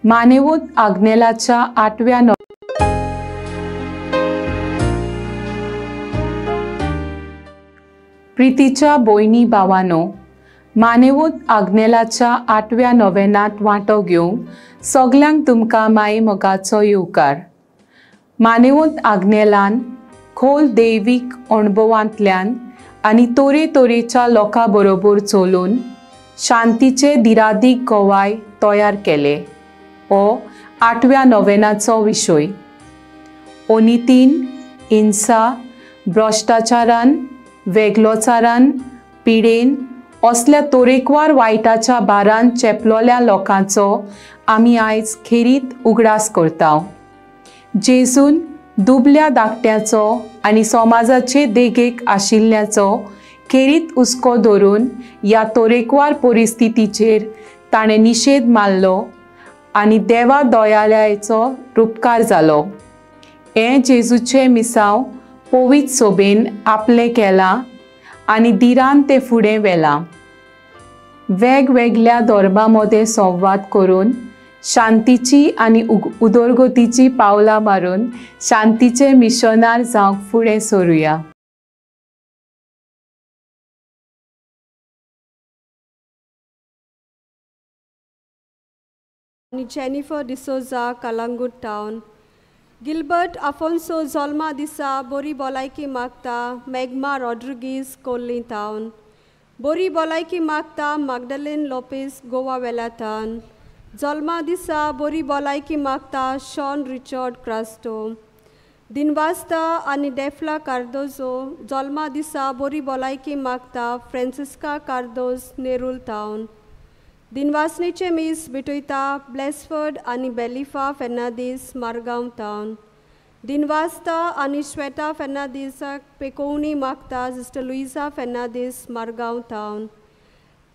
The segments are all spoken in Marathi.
मानेवूत आग्नेलाच्या 8व्या प्रीतीच्या भयणी भावांनो, मानेवूत आग्नेलाच्या 8व्या नोवेनांत वांटो घेवंक सगल्यांक तुमकां माई मोगाचो येवकार. मानेवूत आग्नेलान खोल दैवीक अणभवांतल्यान आनी तरेतरेच्या लोकां बरोबर चलून शांतीचे दिरादीक गोवाय तयार केले. हो 8व्या नोवेनाचो विशय. अनितीन, हिंसा, भ्रष्टाचारान, वेगलोचारान, पिडेन असल्या तरेकवार वायटाच्या बारान चेपलोल्या लोकांचो आमी आयज खेरीत उगडास करता. जेजून दुबल्या धाकट्याचो आनी समाजाचे देगेक आशिल्ल्याचो खेरीत हुस्को धरून ह्या तरेकवार परिस्थितीचेर ताणें निशेध मारलो आनी देवा दयालयाचो उपकार जालो. हें जेजूचे मिसांव पवित्र सोबेन आपलें केलां आनी दिरान तें फुडें व्हेलां. वेगवेगळ्या धर्मां मदें संवाद करून शांतीची आनी उदरगतीची पावलां मारून शांतीचे मिशनार जावंक फुडें सरुया. Jennifer D'Souza, Calangute town. Gilbert Afonso जल्मा दिसा बरी भलायकी मागता. मेग्मा रॉड्रिगीज, कोल्ली टाउन. बरी भलायकी मागता. मॅगडलेन लोपेज, गोवा वेलातान. जल्मा दिसा बरी भलायकी मागता. Shawn Richard Crasto. दिनवास्ता आनी डेफ्ला कार्दोजो जल्मा दिसा बरी भलायकी मागता. Francisca Cardoz, Nerul town. दिनवासनेचे मीस भिटयता ब्लेसफर्ड आनी बेलिफा फेर्नांदीस, मारगांव टाउन. दिनवास्ता आनी श्वेता फेर्नांदीसाक पेकोवणी मागता. Sister Luisa Fernandes, Margao town.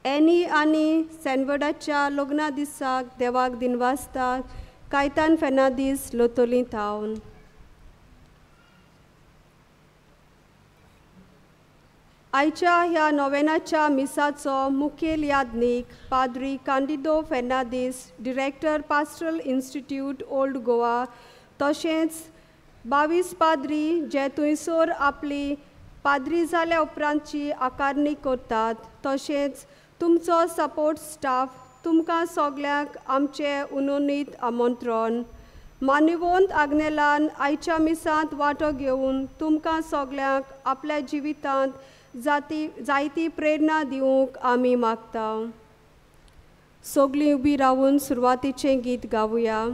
Any आनी सेनवर्डाच्या लग्ना दिसाक देवाक दिनवासता. कायतान फेर्नांदीस, लोतोली टाउन. आयच्या ह्या नोवेनाच्या मिसाचो मुखेल यादनीक पाद्री Candido Fernandes, director pastoral institute Old Goa, तशेंच 22 पाद्री जे थंयसर आपली पाद्री जाल्या उपरांतची आकारणी करतात, तशेंच तुमचो सपोर्ट स्टाफ, तुमकां सगल्यांक आमचे उनोनीत आमंत्रण. मानेवंत आग्नेलान आयच्या मिसांत वांटो घेवन तुमकां सगल्यांक आपल्या जिवितांत जायती प्रेरणा दिवंक आमी मागता. सगलीं उबी रावून सुरवातीचें गीत गावुया.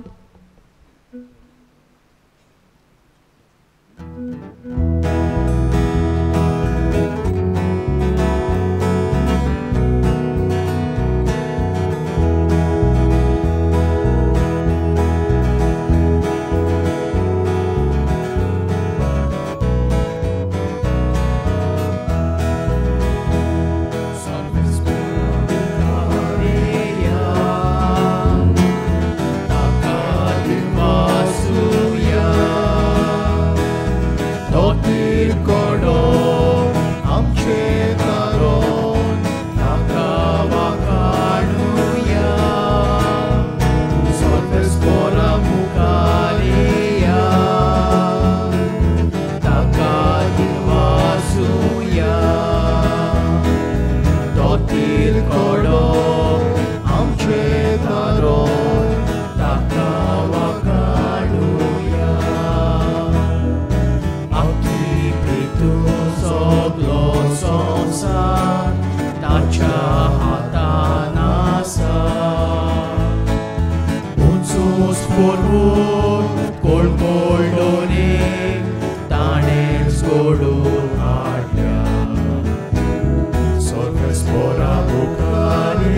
Sorves por a bocaria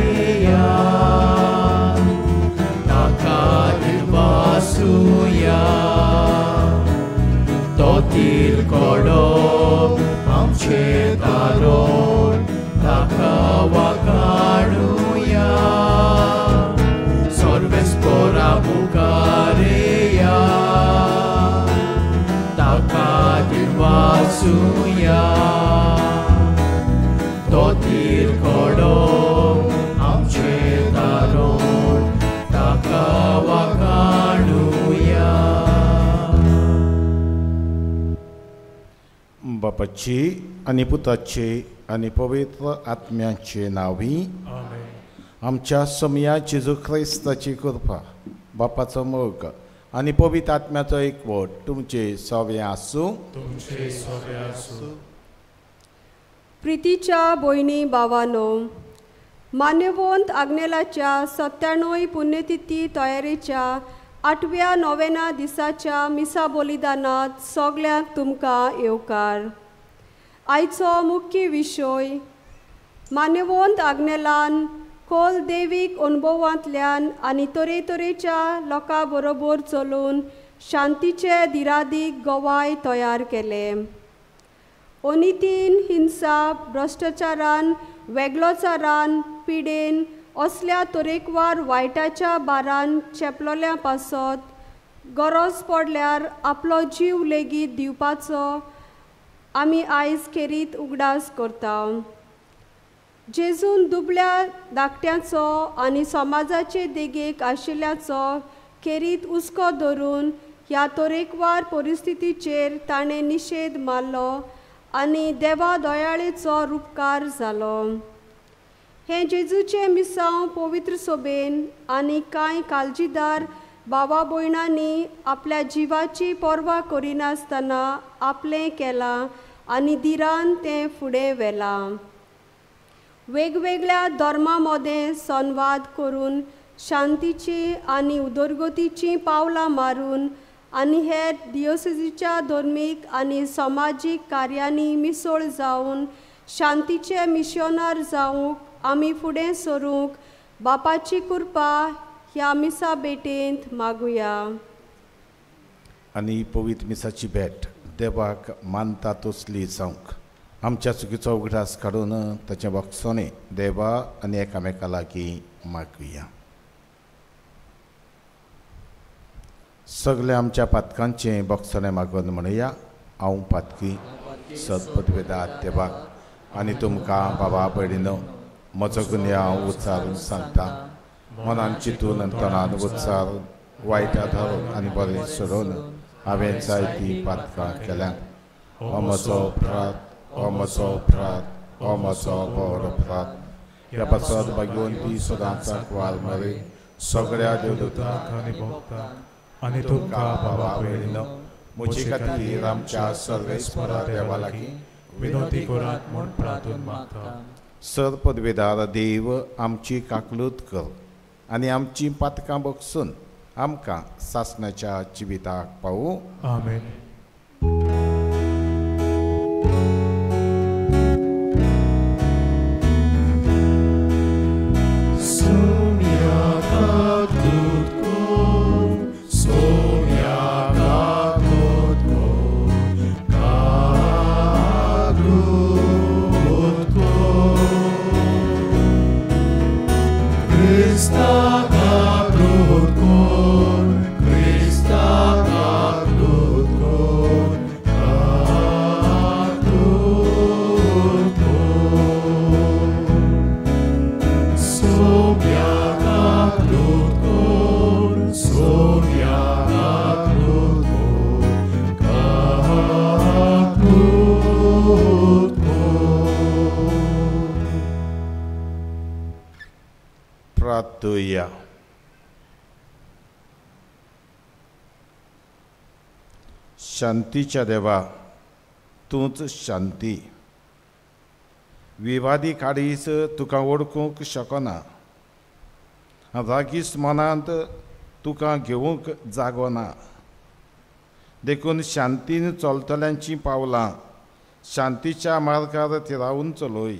बापाची आनी पुताची आनी पवित्र आत्म्याचे नावी आमच्या समया जेजू ख्रिस्ताची कृपा बापाचो मोग आनी पवित्र आत्म्याचो एकवट तुमचे सगळे आसूं. प्रितीच्या भयणी भावांनो, मान्यवंत आग्नेलाच्या 97 पुण्यतिथी तयारेच्या 8व्या नोवेना दिसाच्या मिसा बलिदानात सगळ्यांक तुमकां येवकार. आयचो मुख्य विशय मान्यवंत आग्नेलान खोल देवीक अनुभवांतल्यान आनी तरेतरेच्या लोकां बरोबर चलून शांतीचे दिरादीक गोवाय तयार केले. अनितीन, हिंसा, भ्रष्टाचारान, वेगळोचारान, पिडेन असल्या तरेकवार वायटाच्या बारान चेपलोल्या पासत गरज पडल्यार आपलो जीव लेगीत दिवपाचो आमी आयज खेरीत उगडास करता. जेजून दुबळ्या धाकट्यांचो आनी समाजाचे देगेक आशिल्ल्याचो खेरीत हुस्को धरून ह्या तरेकवार परिस्थितीचेर ताणें निशेध मारलो आनी देवा दयाळेचो उपकार जालो. हे जेजूचे मिसांव पवित्र सभेन आनी कांय काळजीदार भावा भयणांनी आपल्या जिवाची पर्वा करिनासतना आपलें केलां आनी दिरान तें फुडें व्हेलां. वेगवेगळ्या धर्मां मदें संवाद करून शांतीची आनी उदरगतीची पावलां मारून आनी हेर दियोसेसीच्या धर्मीक आनी समाजीक कार्यांनी मिसळ जावन शांतीचे मिशनर जावंक आमी फुडें सरूंक बापाची कृपा ह्या मिसा भेटेंत मागुया. आनी पवित्र मिसाची भेट देवाक मानता तसली जावंक आमच्या चुकीचो उगडास काडून ताचे बक्षोने देवा आनी एकामेका लागीं मागुया. सगळे आमच्या पातकांचे बक्षोने मागून म्हणया, हांव पातकी सदपदवेदार देवाक आनी तुमकां बाबा भयणीनो म्हजो गुन्यांव हांव उच्चारून सांगता. मनान चिंतून आनी तोंडान उच्चारून वायटा धरून आनी बरें सोडून हांवें जायतीं पातकां केल्यात. हो म्हजो अपराध, हो म्हजो अपराध, हो म्हजो बरो अपराध. ह्या पासत भाग्यवंती सदांच वाल मरे सगळ्या देवदूतांक आनी भक्तांक आनी तुमकां बाबा भयणीनो म्हजे खातीर आमच्या सर्वेस्परा देवा लागीं विनोदी करात म्हूण प्रार्थना मागता. सरपदवेदार देव आमची काकलूत कर आनी आमची पातकां बक्षून आमकां सासणाच्या जिविताक पावूं. आमेन. प्रार्थया. शांतीच्या देवा, तूंच शांती. विवादी काडीस तुका ओळखूंक शकना. रागीस मनांत तुका घेवंक जागो ना. देखून शांतीन चलतल्यांची पावलां शांतीच्या मार्गार थिरावून चलय.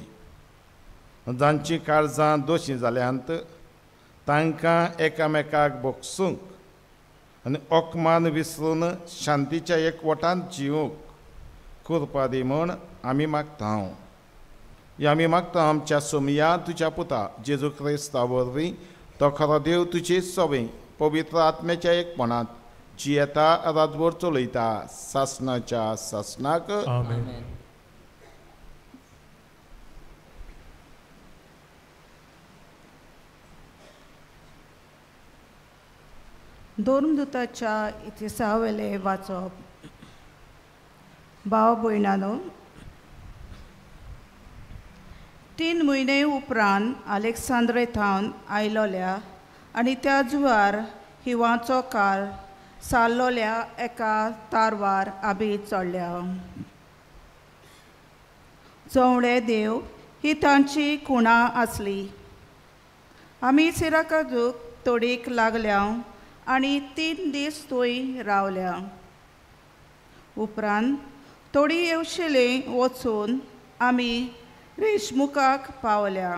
जांची काळजां दोशी जाल्यांत तांकां एकामेकाक बक्षूंक आनी ओकमान विसरून शांतीच्या एकवटांत जिवूंक कृपा दी म्हूण आमी मागता. आमी मागता आमच्या समया तुज्या पुता जेजू ख्रिस्ता वरवीं तो खरो देव तुजे सवे पवित्र आत्म्याच्या एकपणांत जियेता रातभर चलयता सासणाच्या सासणाक. आमेन. धर्मदूताच्या इतिहासावेले वाचप. भाव भयणानो, 3 म्हयने उपरांत अलेक्सांद्रेथावन आयलोल्या आनी त्या जुवार हिवाचो काळ सारलोल्या एका तारवार आमी चडल्या. जवळे देव ही तांची खुणा आसली. आमी सिराकाजूक तोडीक लागल्या आनी 3 दीस थंय रावल्या. उपरांत थोडी येवशिले वचून आमी रेशमुखाक पावल्या.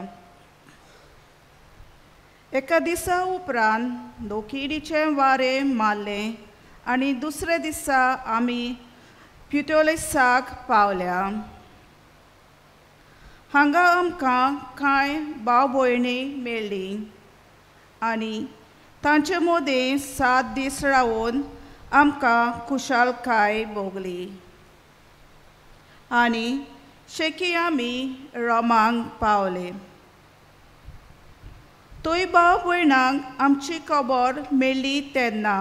एका दिसा उपरांत दोकीडीचें वारें मारलें आनी दुसरे दिसा आमी प्युटोलिसाक पावल्या. हांगा आमकां कांय भाव भयणी मेळ्ळीं आनी तांचे मदीं 7 दीस रावून आमकां खुशालकाय भोगली. आनी शेकी आमी रोमांक पावले. थंय भाव भयणांक आमची खबर मेळ्ळी तेन्ना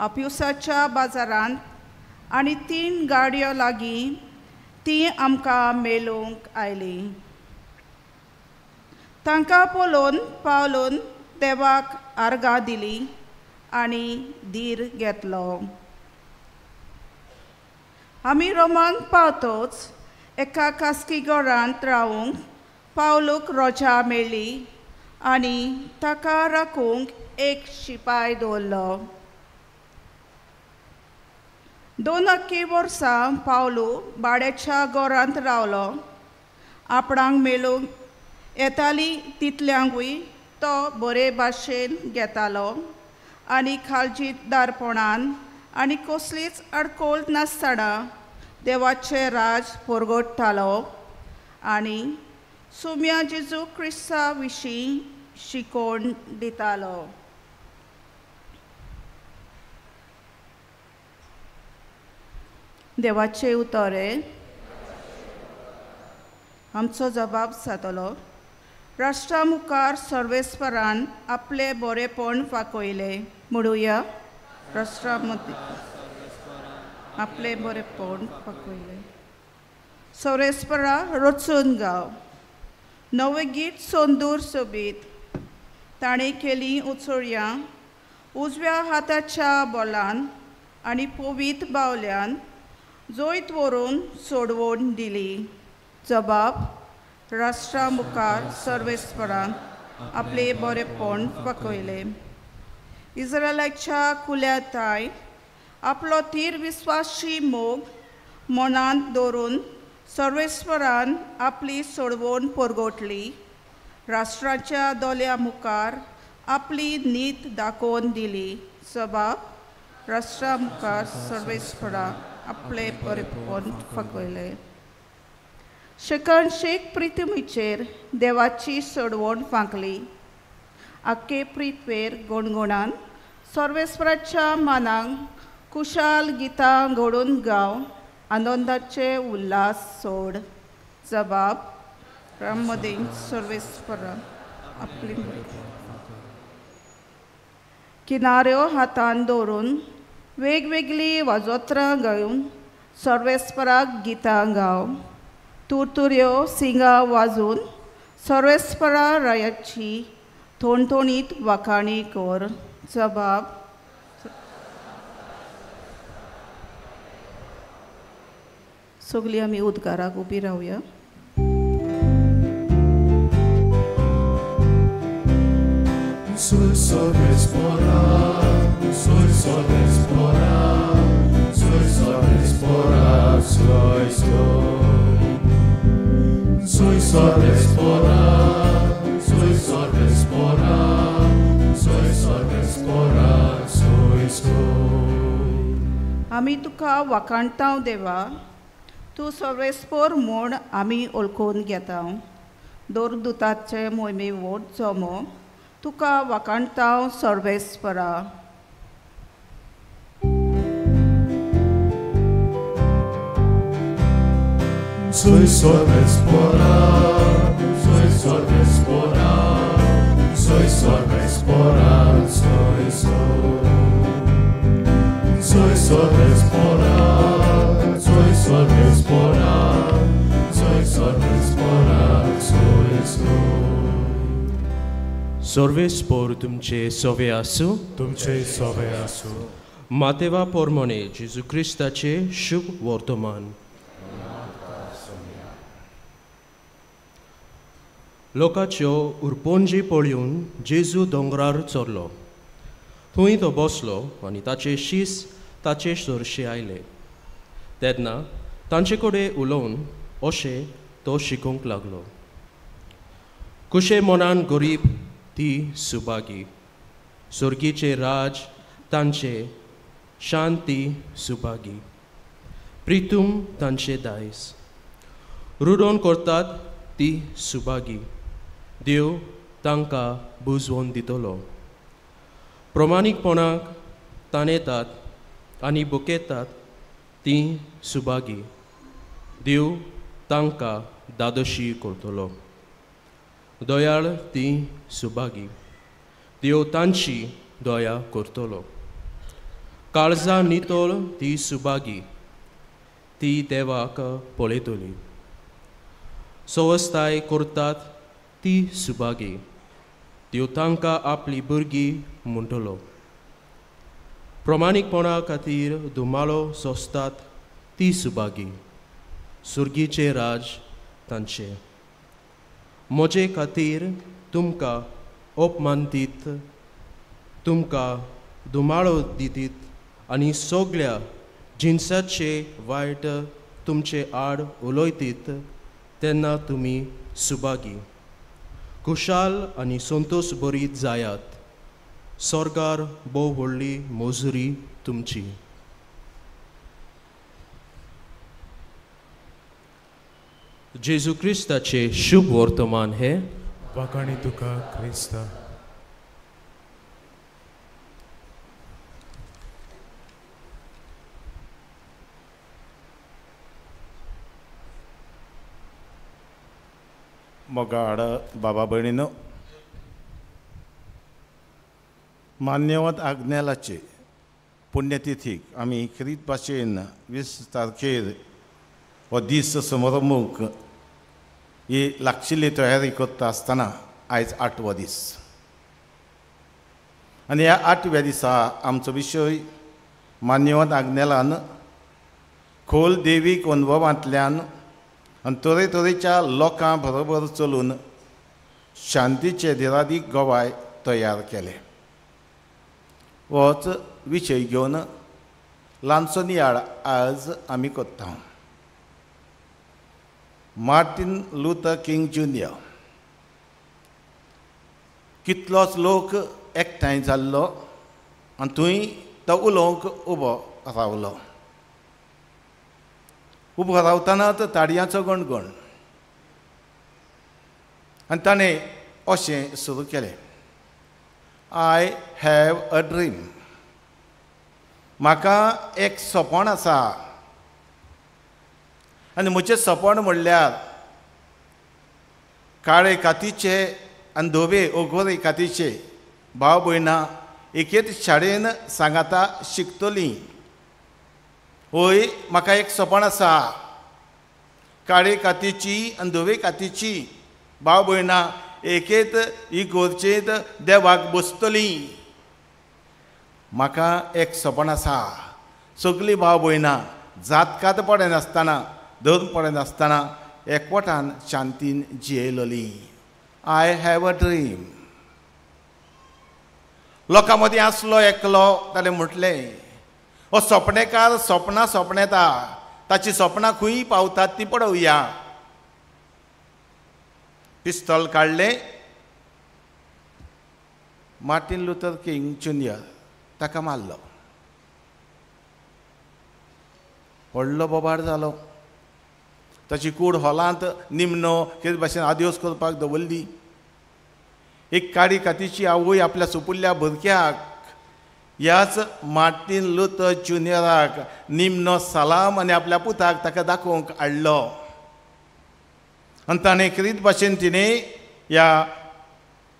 अप्युसाच्या बाजारांत आनी 3 गाडयो लागीं ती आमकां मेळूंक आयली. तांकां पळोवन पावलून देवाक आर्गां दिलीं आनी धीर घेतलो. आमी रोमांक पावतच एका खासगी घरांत रावूंक पावलूक रोजा मेळ्ळी आनी ताका राखूंक एक शिपाय दवरलो. 2 आख्खी वर्सां पावलू भाड्याच्या घरांत रावलो. आपणाक मेळूंक येताली तितल्यांकूय तो बरे भाशेन घेतालो आनी काळजीदारपणान आनी कसलीच आडखळ नासतना देवाचें राज परगटतालो आनी सुम्या जेजू क्रिस्ता विशीं शिकोवन दितालो. देवाचे उतोरे. आमचो जबाब जातलो. राष्ट्रा मुखार सर्वेस्परान आपले बरेपण फाकयले. म्हणुया. राष्ट्रा मदीं आपले बरेपण फाकयले. सर्वेस्परा रचून गाव. नवे गीत सोंदूर सोबीत. ताणें केली उचोळ्यां उजव्या हाताच्या बोलान आनी पवीत बावल्यान जोयत व्हरून सोडवून दिली. जबाब. राष्ट्रा मुखार सर्वेस्परान आपले बरेपण फाकयले. इस्रायलाच्या कुल्याताय आपलो थीर विस्वासी मोग मनांत दवरून सर्वेस्परान आपली सोडवण परगटली. राष्ट्राच्या दोल्या मुखार आपली नीत दाखोवन दिली. जबाब. राष्ट्रा मुखार सर्वेस्परान आपले बरेपण फाकयले. शेक प्रिथमीचेर देवाची सोडवण फांकली. आख्खे पृथ्वेर गुणगुणान सर्वेस्पराच्या मानाक कुशाल गितां घडोवन गाव. आनंदाचे उल्हास सोड. जबाब. राममदीं सर्वेस्परान आपली किनाऱ्यो हातान दवरून वेगवेगळी वाजोत्रां गावन सर्वेस्पराक गितां गाव. तुरतुऱ्यो सिंगां वाजून सर्वेस्परा रायाची थोणथोणीत वाखाणी कर. जबाब. सगळीं आमी उद्गाराक उबी रावया. Soy Sorvespora, soy Sorvespora, soy Sorvespora, soy. Soy Sorvespora, soy Sorvespora, soy Sorvespora, soy. आमी तुका वाखाणटाव देवा. तूं सर्वेस्पोर म्हूण आमी ओळखून घेता. दोरदुताचे मोहिमे वोट जमो तुका वाखाणटाव सर्वेस्परा. Soy Sorvespora, soy Sorvespora, soy Sorvespora, soy. Soy Sorvespora, soy Sorvespora, soy Sorvespora, सर्वेस्पोर तुमचे सोवे आसूं. तुमचे सोवे आसूं. मातेवा पोरमोने जेजू क्रिस्ताचे शुभ वर्तमान. लोकाच्यो उरपोंजी पळयून जेजू दोंगरार चोरलो. थंय तो बसलो आनी ताचे शीस ताचे सोरशे आयले. तेन्ना तांचे कडेन उलोवन अशें तो शिकोवंक लागलो. कुशे मनान गरीब ती सुभागी. स्वर्गीचे राज तांचे शांती सुभागी. प्रितूम तांचे दायज. रुडोन करतात ती सुभागी. देव तांकां बुजवून दितलो. प्रमाणीकपणाक ताणेतात आनी बुकेतात ती सुभागी. देव तांकां दादोशी करतलो. दयाळ ती सुभागी. देव तांची दया करतलो. काळजा नितोळ ती सुभागी. ती देवाक पळयतली. सवस्ताय करतात ती सुभागी. देव तांकां आपली भुरगीं म्हणटलो. प्रमाणीकपणा खातीर दुमाळो सोंसतात ती सुभागी. सुर्गीचे राज तांचे. म्हजे खातीर तुमकां अपमान दीत, तुमकां दुमाळो दितीत आनी सगळ्या जिन्साचे वायट तुमचे आड उलयतीत तेन्ना तुमी सुभागी. खुशाल आनी संतोश भरीत जायात. स्वर्गार भोव व्हडली मोजुरी तुमची. जेजू क्रिस्ताचे शुभ वर्तमान हे. वाकाणी तुका क्रिस्ता. मोगाड बाबा भयणीनो, मान्यवत आग्नेलाचे पुण्यतिथीक आमी क्रीत भाशेन 20 तारखेर हो दीस समोरमूक ही लागशिल्ली तयारी करता आसतना आयज 8वो दीस. आनी ह्या 8व्या दिसा आमचो विशय मान्यवत आग्नेलान खोल देवीक अनुभवांतल्यान आनी तरेतरेच्या लोकां बरोबर चलून शांतीचे धिरादीक गोवाय तयार केले. होच विशय घेवन ल्हानसो नियाळ आज आमी करता. मार्टिन लुथर किंग ज्युनियर कितलोच लोक एकठांय जाल्लो आनी थंय तो उलोवंक उबो रावलो. उबो रावतनाच ताडयांचो गणगण आनी ताणें अशें सुरू केलें. I have a dream. म्हाका एक सपन आसा आनी म्हजें सपन म्हणल्यार काळे कातीचे आनी धवे ओगोरे कातीचे भाव भयणां एकेच शाळेन सांगाता शिकतलीं. होय, म्हाका एक सपन आसा. काळे कातीची आनी धवे कातीची भाव भयणां एकेत इगोर्जेंत देवाक बसतलीं. म्हाका एक सपन आसा. सगळीं भाव भयणां जातकात पडनासतना धर्म पडनासतना एकवटान शांतीन जियेलोलीं. I have a dream. लोकां मदीं आसलो एकलो. ताणें म्हटलें, हो सपनेकार सपनां सपनेता. ताची सपनां खंय पावतात ती पळोवया. पिस्तॉल काडलें. मार्टिन लुथर किंग ज्युनियर ताका मारलो. व्हडलो बोबाड जालो. ताची कूड हॉलांत निमणो कितें भाशेन आदिवस करपाक दवरली. एक काळी कातीची आवय आपल्या सुपुल्ल्या भुरग्याक ह्याच मार्टिन लुथर ज्युनियराक निमणो सलाम आनी आपल्या पुताक ताका दाखोवंक हाडलो. आनी ताणें क्रीत भाशेन तिणें ह्या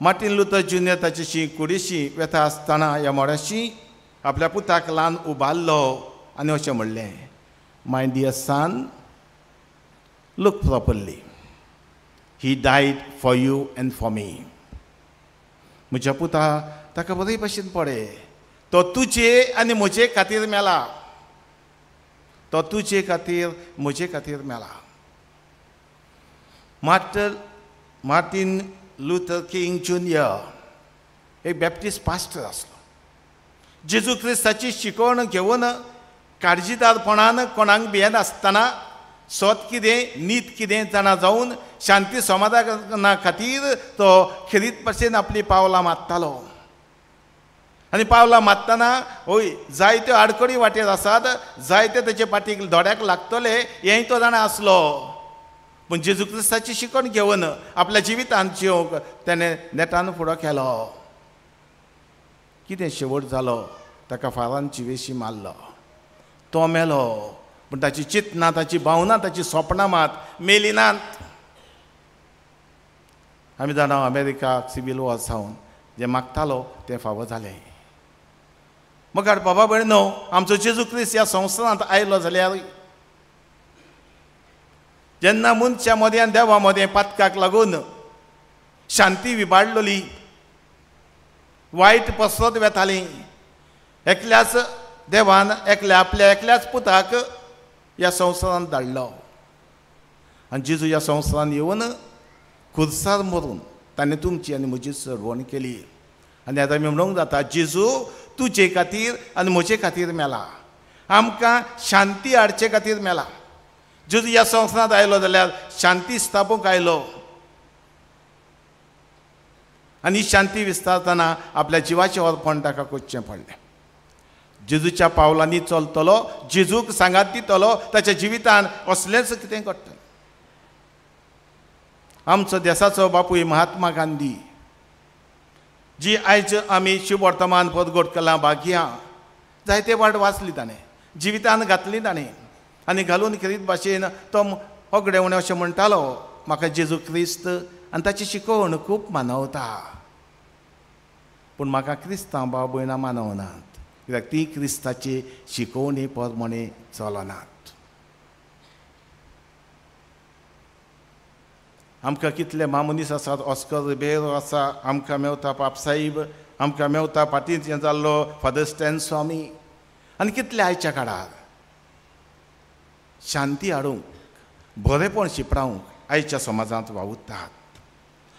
मार्टिन लुथर ज्युनियर ताची कुडीशी व्यथा आसतना ह्या मोड्याशी आपल्या पुताक ल्हान उबारलो आनी अशें म्हणलें, my dear son, look properly. He died for you and for me. म्हज्या पुता ताका बरे भशेन पळय, तो तुजे आनी म्हजे खातीर मेला, तो तुजे खातीर म्हजे खातीर मेला. मार्टिन लुथर किंग ज्युनियर एक बॅप्टिस्ट पास्टर आसलो. जेजू क्रिस्ताची शिकवण घेवन काळजीदारपणान कोणाक भियेन आसतना सत कितें नीत कितें जाणा जावन शांती समाधाना खातीर तो खेरीत भशेन आपली पावलां मारतालो. आनी पावलां मारतना होय जायत्यो आडखडी वाटेर आसात, जायते ताचे पाठीक दोड्याक लागतले हेंय तो जाणा आसलो. पूण जेजू क्रिस्ताची शिकवण घेवन आपल्या जिवितांत जिवंक ताणें नेटान फुडो केलो. कितें शेवट जालो? ताका फारांची वेशी मारलो, तो मेलो. पूण ताची चिंतना, ताची भावना, ताची स्वप्नां मात मेली नात. आमी जाणा अमेरिकाक सिवील वॉर जावन जें मागतालो तें फावो जालें. मगार बाबा भयणो, आमचो जेजू क्रिस्त ह्या संवसारांत आयलो जाल्यार जेन्ना मनशा मदें आनी देवा मदें पातकाक लागून शांती विबाडलोली, वायट पसरत वेताली, एकल्याच देवान आपल्या एकल्याच पुताक ह्या संवसारांत धाडलो. आनी जेजू ह्या संवसारांत येवन खुर्सार मरून ताणें तुमची आनी म्हजी सोडवण केली. आनी आतां आमी म्हणूंक जाता जेजू तुजे खातीर आनी म्हजे खातीर मेला, आमकां शांती हाडचे खातीर मेला. जेजू ह्या संवसारांत आयलो जाल्यार शांती स्थापूंक आयलो. आनी ही शांती विस्तारतना आपल्या जिवाचें अर्पण ताका करचें पडलें. जेजूच्या पावलांनी चलतलो, जेजूक सांगात दितलो, ताच्या जिवितांत असलेंच कितें घडटलें. आमचो देशाचो बापूय महात्मा गांधी, जी आयज आमी शुभ वर्तमानपद घोटकलां भाग्यां, जायते वाट वाचली ताणें, जिवितांत घातली ताणें. आनी घालून खेरीत भाशेन तो होगडेवणे अशें म्हणटालो, म्हाका जेजू क्रिस्त आनी ताची शिकवण खूब मानवता, पूण म्हाका क्रिस्तांव भाव भयणां मानवनात, कित्याक ती क्रिस्ताची शिकवणी प्रमाणे चलनात. आमकां कितले मामनीस आसात, ऑस्कर रिबेरो आसा, आमकां मेवता पापसाहेब, आमकां मेवता फाटीं जाल्लो फादर स्टॅन स्वामी, आनी कितले आयच्या काळार शांती हाडूंक, बरेपण शिपरावंक आयच्या समाजांत वावुरतात.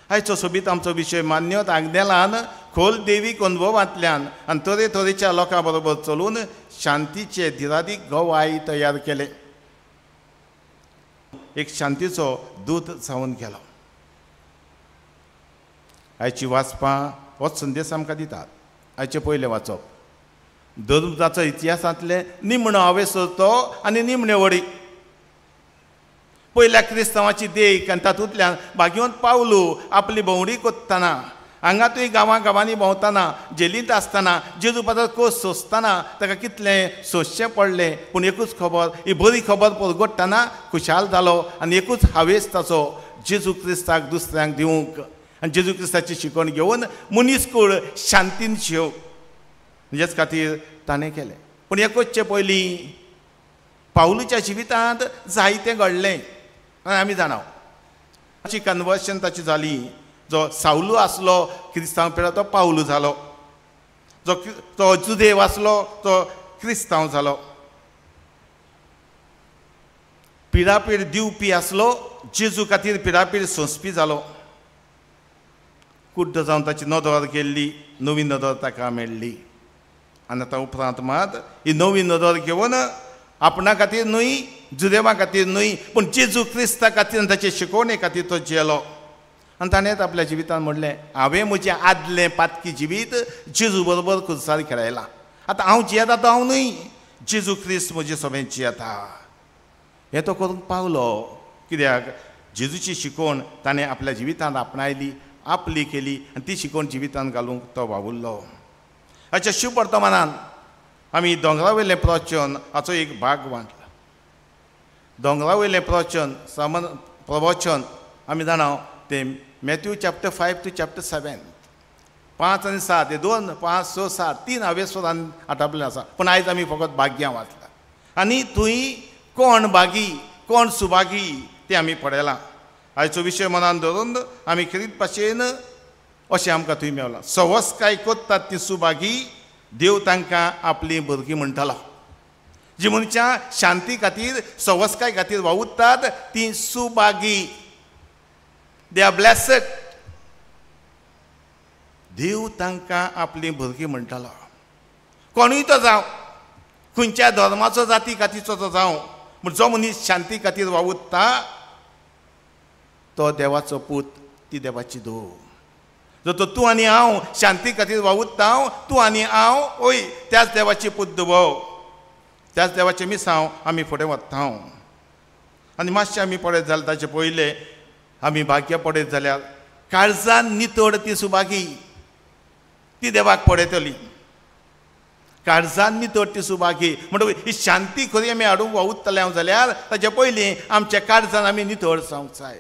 आयचो सोबीत आमचो विशय मान्यत आग्नेलान खोल देवीक अनुभवांतल्यान आनी तरेतरेच्या लोकां बरोबर चलून शांतीचे धिरादीक गोवाय तयार केले. एक शांतीचो दूत जावन गेलो. आयची वाचपां होच संदेश आमकां दितात. आयचे पयले वाचप धर्माचो इतिहासांतले निमणो हांवेसर तो आनी निमणे वडी. पयल्या क्रिस्तांवाची देख आनी तातूंतल्यान भाग्यवंत पावलू आपली भोंवडी कोत्ताना, हांगातूय गांवांनी भोंवतना, जेलींत आसतना, जेजू पातर कोस सोंसतना ताका कितलें सोंसचें पडलें. पूण एकूच खबर, ही बरी खबर परगट्टना खुशाल जालो आनी एकूच हावेस ताचो जेजू क्रिस्ताक दुसऱ्यांक दिवंक आनी जेजू क्रिस्ताची शिकवण घेवन मनीसकूळ शांतीन शिवंक. हेच खातीर ताणें केलें. पूण एकूचचे पयलीं पावलूच्या जिवितांत जायतें घडलें आनी आमी जाणाव. ताची कन्वर्शन ताची जाली. जो सावलू आसलो क्रिस्तांव पिळो तो पावलू जालो, जो जुदेव आसलो तो क्रिस्तांव जालो. पिडापीड दिवपी आसलो जेजू खातीर पिडापीड सोंसपी जालो. कुड्ड जावन ताची नदर गेल्ली, नवी नदर ताका मेळ्ळी. आनी आतां उपरांत मात ही नवी नदर घेवन आपणा खातीर न्हय, जुदेवा खातीर न्हय, पूण जेजू क्रिस्ता खातीर आनी ताचे शिकवणे खातीर तो जियेलो. आनी ताणें आपल्या जिवितांत म्हणलें, हांवें म्हजें आदलें पातकी जिवीत जेजू बरोबर खुर्सार खेळयलां. आतां हांव जियेता तो हांव न्हय, जेजू क्रिस्त म्हजें सगळें जियेता. हें तो करूंक पावलो कित्याक जेजूची शिकवण ताणें आपल्या जिवितांत आपणायली, आपली केली आनी ती शिकवण जिवितांत घालूंक तो वावुरलो. हाच्या शुभ वर्तमानांत आमी दोंगरा वयलें प्रवचन हाचो एक भाग वांटला. दोंगरा वयलें प्रवचन आमी जाणाव तें मॅथ्यू चॅप्टर 5 to chapter 7, 5 आनी 7 हे 2, 5, 6, 7 3 हांवेसरान आटापलें आसा. पूण आयज आमी फकत भाग्यां वाचला आनी थंय कोण भागी कोण सुभागी तें आमी पळयलां. आयचो विशय मनान धरून आमी खरीत भाशेन अशें आमकां थंय मेवलां. सवस्काय कोत्तात ती सुभागी, देव तांकां आपली भुरगीं म्हणटलो. जी मनशां शांती खातीर सवस्काय खातीर वावुरतात ती सुभागी. They are blessed. देव तांकां आपली भुरगीं म्हणटलो. कोणूय तो जावं, खंयच्या धर्माचो जाती खातीरचो तो जावं, पूण जो मनीस शांती खातीर वावुरता तो देवाचो पूत, ती देवाची धूव. जर तूं आनी हांव शांती खातीर वावुरता, तूं आनी हांव ओय त्याच देवाची पूत धुवो, त्याच देवाचे मिसांव आमी फुडें वता. आनी मातशें आमी पळयत जाल्यार ताचे पयले आमी भाग्य पळयत जाल्यार काळजान नितळ ती सुभागी ती देवाक पळयतली. काळजान नितळ ती सुभागी म्हणटकूच ही शांती खरी आमी हाडूंक वावुरतले जाल्यार ताचे पयलीं आमच्या काळजान आमी नितळ जावंक जाय.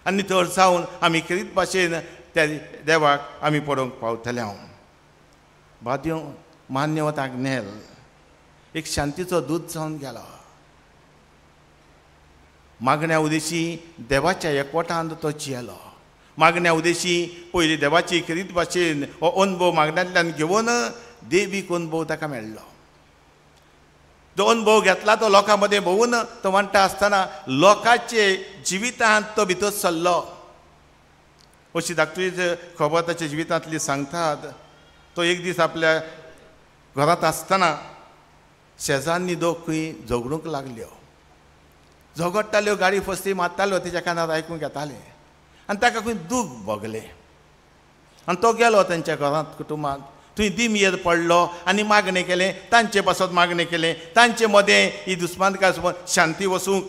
आनी नितळ जावन आमी करीत भाशेन त्या देवाक आमी पळोवंक पावतले. बाद्यो मान्यवत आग्नेल एक शांतीचो दूत जावन गेलो. मागण्या उदेशी देवाच्या एकवटांत तो जियेलो. मागण्या उदेशी पयलीं देवाची करीत भाशेन हो अनुभव मागण्यांतल्यान घेवन देवीक अनुभव ताका मेळ्ळो. जो अनुभव घेतला तो लोकां मदें भोवून तो म्हणटा आसतना लोकांचे जिवितांत तो भितर सरलो. अशी धाकटुली खबर ताच्या जिवितांतली सांगतात. तो एक दीस आपल्या घरांत आसतना शेजान्नी दोग खंय झगडूंक लागल्यो. झगडटाल्यो, गाडी फस्ती मारताल्यो, तेच्या कानार आयकूंक येतालें आनी ताका खंय दूख भोगलें. आनी तो गेलो तांच्या घरांत कुटुंबांत. थंय दिमयेर पडलो आनी मागणें केलें. तांचे पासत मागणें केलें. तांचे मदें ही दुस्मानकाय शांती वसूंक.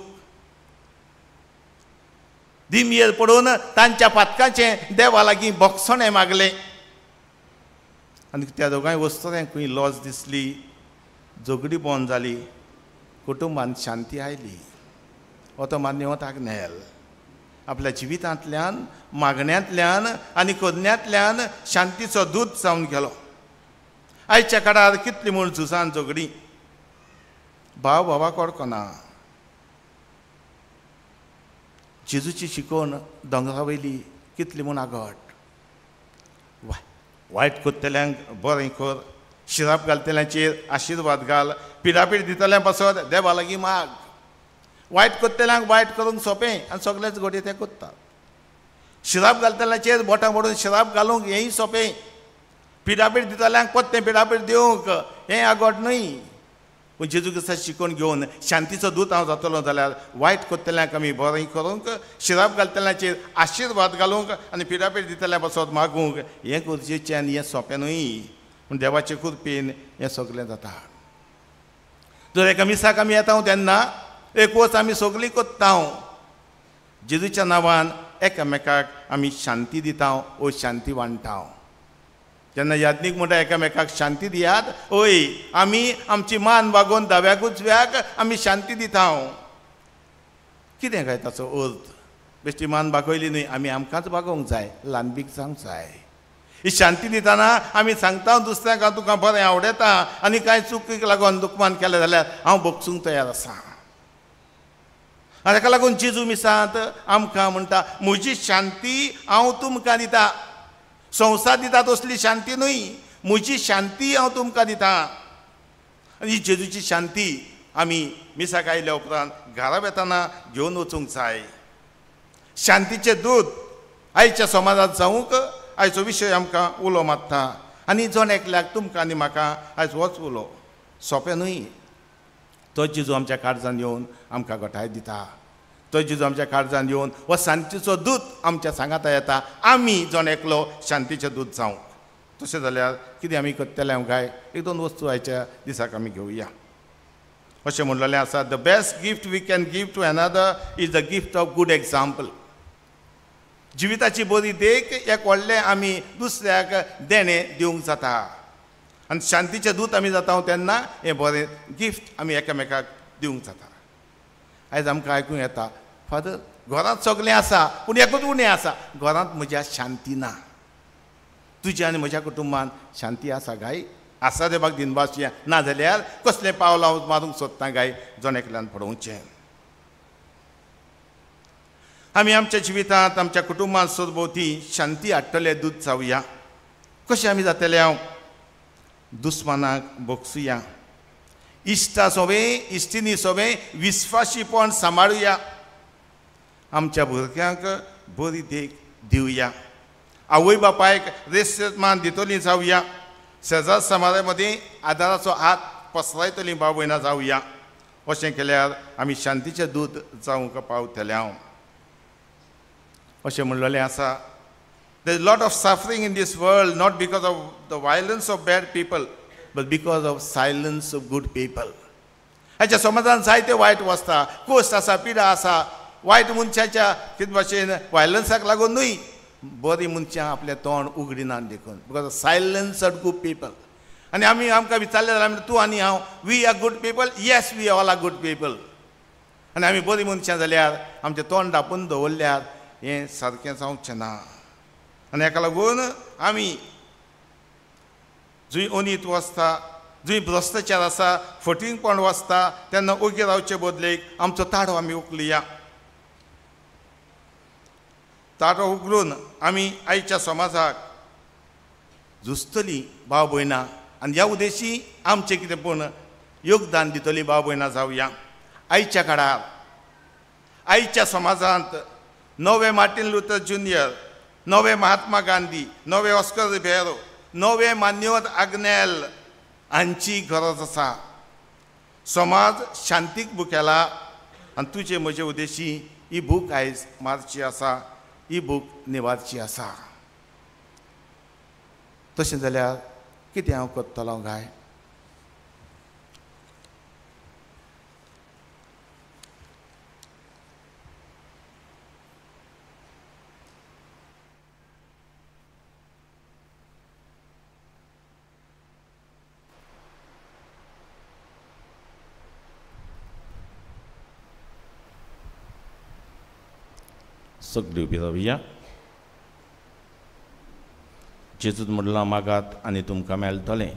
दिमयेर पडून तांच्या पातकाचें देवा लागीं बोगसणें मागलें. आनी त्या दोगांय वस्तूंक खंय लॉज दिसली. झगडी बंद जाली. कुटुंबांत शांती आयली. हो तो मान्यवत आग्नेल आपल्या जिवितांतल्यान मागण्यांतल्यान आनी कोदण्यांतल्यान शांतीचो दूत जावन गेलो. आयच्या काळार कितली म्हूण झुजान झगडी. भाव भावाक वळखना. जेजूची शिकोवन दोंगरा वयली कितली म्हूण आगट. वायट कोत्तेल्यांक बरें कर, शिराप घालतल्यांचेर आशिर्वाद घाल, पिडापीड दितल्या पासत देवा लागीं माग. वायट कोत्तेल्यांक वायट करूंक सोंपें आनी सगळेच घोडये ते कोत्तात. शिराप घालतल्यांचेर बोटां मोडून शिराप घालूंक हेंय सोंपें. पिडापीड दितल्यांक पत्तें पिडापीड दिवंक हें आगोड न्हय. पूण जेजू क्रिस्ताची शिकवण घेवन शांतीचो दूत हांव जातलो जाल्यार वायट कोत्तेल्यांक आमी बरें करूंक, शिराप घालतल्यांचेर आशिर्वाद घालूंक आनी पिडापीड दितल्या पासत मागूंक हें गरजेचें आनी हें सोंपें न्हय. पूण देवाचे कृपेन हें सगळें जाता. जर एका मिसाक आमी येता तेन्ना एक वच आमी सगळीं कोत्ता. जेजूच्या नांवान एकामेकाक आमी शांती दिता ओ शांती वांटा. जेन्ना याज्ञीक म्हणटा एकामेकाक शांती दियात, ओय आमी आमची मान वागोवन दाव्याक उजव्याक आमी शांती दिता. कितें काय ताचो अर्थ? बेश्टी मान बागयली न्हय, आमी आमकांच बागोवंक जाय, ल्हानबीक जावंक जाय. ही शांती दितना आमी सांगता दुसऱ्याक हांव तुका बरें आवडटा आनी कांय चुकीक लागून दुखमान केलें जाल्यार हांव भोगसूंक तयार आसा. आनी ताका लागून जेजू मिसांत आमकां म्हणटा म्हजी शांती हांव तुमकां दिता. संवसार दिता तसली शांती न्हय, म्हजी शांती हांव तुमकां दिता. आनी ही जेजूची शांती आमी मिसाक आयल्या उपरांत घरा येताना घेवन वचूंक जाय. शांतीचे दूत आयच्या समाजांत जावूंक आयचो विशय आमकां उलो मारता. आनी जण एकल्याक तुमकां आनी म्हाका आयज होच उलो सोंपें न्हय. तो जेजू आमच्या काळजान येवन आमकां घटाय दिता. तो जेजू आमच्या काळजान येवन हो शांतीचो दूत आमच्या सांगाता येता. आमी जण एकलो शांतीचे दूत जावंक. तशें जाल्यार कितें आमी करतले काय एक दोन वस्तू आयच्या दिसाक आमी घेवया. अशें म्हणलेलें आसा, the best gift we can give to another is the gift of good example. जिविताची बरी देख एक व्हडलें आमी दुसऱ्याक देणें दिवंक जाता. आनी शांतीचे दूत आमी जाता तेन्ना हें बरें गिफ्ट आमी एकामेकाक दिवंक जाता. आयज आमकां आयकूंक येता, फादर घरांत सगळें आसा पूण एकूच उणें आसा, घरांत म्हज्या शांती ना. तुज्या आनी म्हज्या कुटुंबान शांती आसा गाय? आसा देवाक दिनवास ना जाल्यार कसलें पावल हांव मारूंक सोदता गाय? जण एकल्यान पडोवचें. आमी आमच्या जिवितांत आमच्या कुटुंबांत सरभोवती शांती हाडटले दूत जावया. कशें आमी जातले हांव दुस्मानाक बोगसुया. इश्टा सोबे इश्टिनी सोबे विस्वाशीपण सांबाळुया. आमच्या भुरग्यांक बरी देख दिवया. आवय बापायक रेस्पेद दितली जावया. शेजार समाजा मदीं आदाराचो हात पसरायतलीं भाव भयणां जावया. अशें केल्यार आमी शांतीचे दूत जावंक पावतले. हांव अशें म्हणलेलें आसा. There is a lot of suffering in this world, not because of the violence of bad people, but because of silence of good people. हाच्या समाजान जायते वायट वस्ता, कोस्ट आसा, पिडा आसा. वायट मनशाच्या कितें भाशेन वायलन्साक लागून न्हय, बरी मनशां आपलें तोंड उगडिनात देखून. Because of silence of good people. आनी आमकां विचारलें जाल्यार तूं आनी हांव, we are good people. Yes, we all are good people. आनी आमी बरी मनशां जाल्यार आमचें तोंड धांपून दवरल्यार हें सारकें जावचें ना. आनी हाका लागून आमी जंय अनीत वचता, जंय भ्रश्टाचार आसा, फटींगपण वचता, तेन्ना ओगे रावचे बदलेक आमचो ताळो आमी उखलुया. ताळो उखलून आमी आयच्या समाजाक झुजतलीं भाव भयणां आनी ह्या उद्देशी आमचें कितें पूण योगदान दितलीं भाव भयणां जावया. आयच्या काळार आयच्या समाजांत नवे मार्टिन लुथर ज्युनियर, नवे महात्मा गांधी, नवे ऑस्कर रिबेरो, नवे मान्यवर आग्नेल हांची गरज आसा. समाज शांतीक भुकेला आनी तुजे म्हजे उद्देशी ही भूक आयज मारची आसा, ही भूक निवारची आसा. तशें जाल्यार कितें हांव करतलों काय? सगळीं उबी रावया. जेजून म्हणलां मागात आनी तुमकां मेळटलें.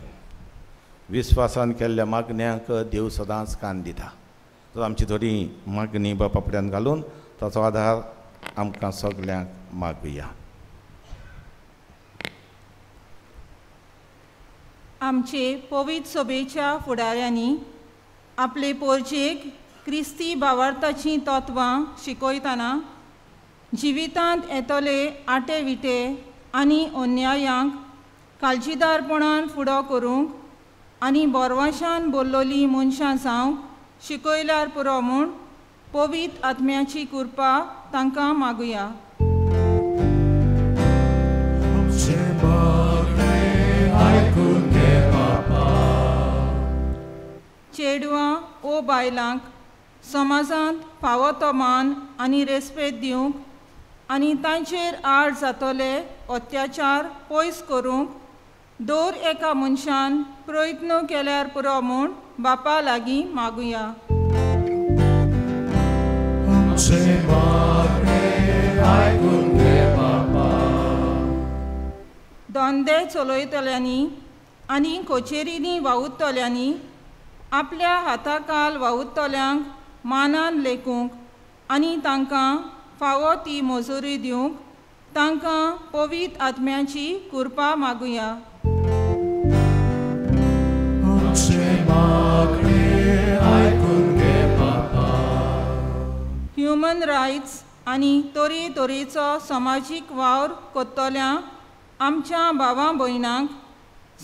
विस्वासान केल्ल्या मागण्यांक देव सदांच कान दिता. तर आमची थोडी मागणी बापा फुड्यान घालून ताचो आधार आमकां सगल्यांक मागुया. आमचे पवित्र सभेच्या फुडाऱ्यांनी आपले पोरचेक क्रिस्ती भावार्थाचीं तत्वां शिकयतना जिवितांत येतले आटे विटे आनी अन्यायांक काळजीदारपणान फुडो करूंक आनी बोरवाशान बोल्लोलीं मनशां जावंक शिकयल्यार पुरो म्हूण पवित्र आत्म्याची कृपा तांकां मागुया. चेडवां ओ बायलांक समाजांत फावो तो मान आनी रेस्पेद दिवंक आनी तांचेर आड जातले अत्याचार पयस करूंक दर एका मनशान प्रयत्न केल्यार पुरो म्हूण बापा लागीं मागुया. धंदे चलयतल्यांनी आनी कचेरींनी वावुरतल्यांनी आपल्या हाताकाल वावुरतल्यांक मानान लेखूंक आनी तांकां फावो ती मजुरी दिवंक तांकां पवित्र आत्म्याची कृपा मागुया. ह्युमन रायट्स आनी तरेतरेचो समाजीक वावर करतल्या आमच्या भावां भयणांक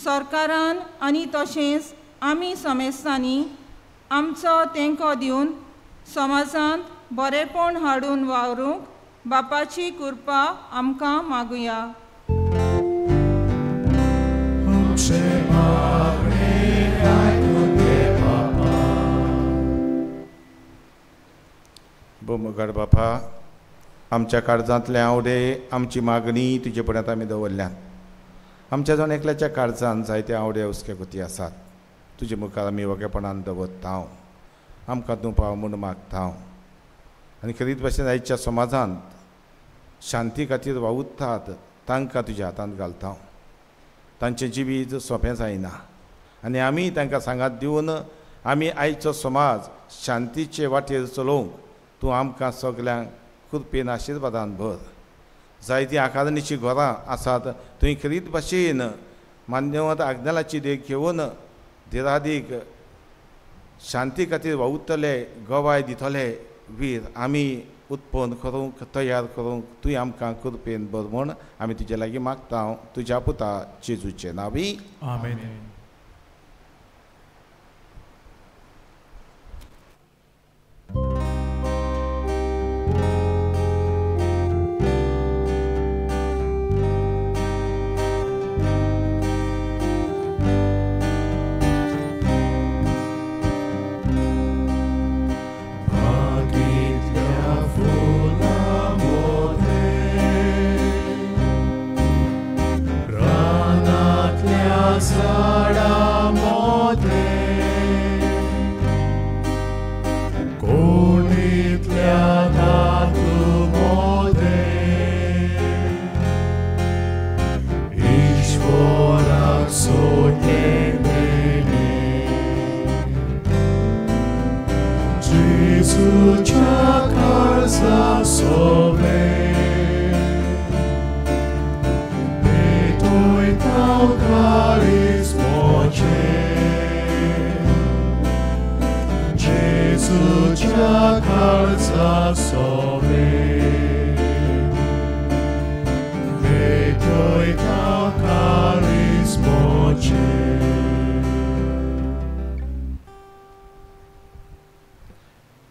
सरकारान आनी तशेंच आमी समेस्तांनी आमचो तेंको दिवन समाजांत बरेपण हाडून वावरूंक बापाची कृपा आमकां मागुया. बोमगाड बापा, आमच्या काळजांतले आवडे आमची मागणी तुजे पर्यंत आमी दवरल्यात. आमच्या जावन एकल्याच्या काळजांत जायते आवडे उस्के गती आसात. तुजे मुखार आमी वगेपणान दवरता. हांव आमकां तूं पाव म्हूण मागता. हांव आनी खरीच भाशेन आयच्या समाजांत शांती खातीर वावुरतात तांकां तुज्या हातांत घालता. हांव तांचें जिवीत सोंपें जायना आनी आमी तांकां सांगात दिवन आमी आयचो समाज शांतीचे वाटेर चलोवंक तूं आमकां सगल्यांक कृपेन आशिर्वादान भर. जायतीं आकारणीची घरां आसात थंय खरीत भाशेन मान्यवंत आज्ञालाची देख घेवन देरादीक शांती खातीर वावुरतले गोवाय दितले वीर आमी उत्पन्न करूंक तयार करूंक तुवें आमकां कृपेन भर म्हूण आमी तुजे लागीं मागता तुज्या पुता जेजूचे नांवी. आमेन.